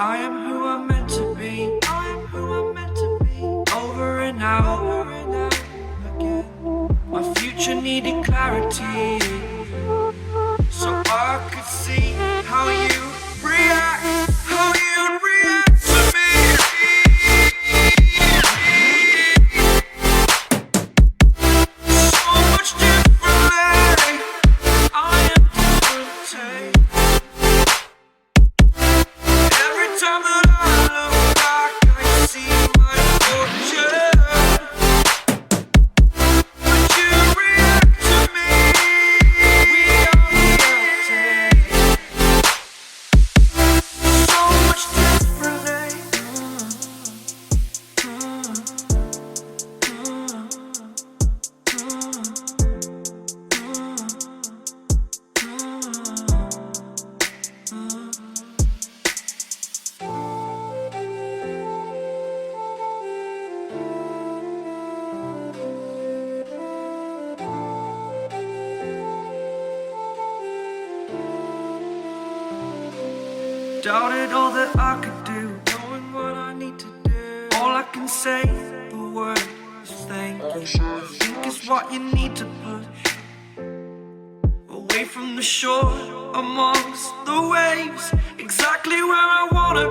I am who I'm meant to be. I am who I'm meant to be. Over and out, over and out again. My future needed clarity, so I could see how you react, how you'd react to me. So much differently, I am different. Every time that I look back, I see my fortune. Would you react to me? We are reacting so much differently. Doubted all that I could do, knowing what I need to do. All I can say, the word is thank you. I think is what you need to push away from the shore, amongst the waves, exactly where I wanna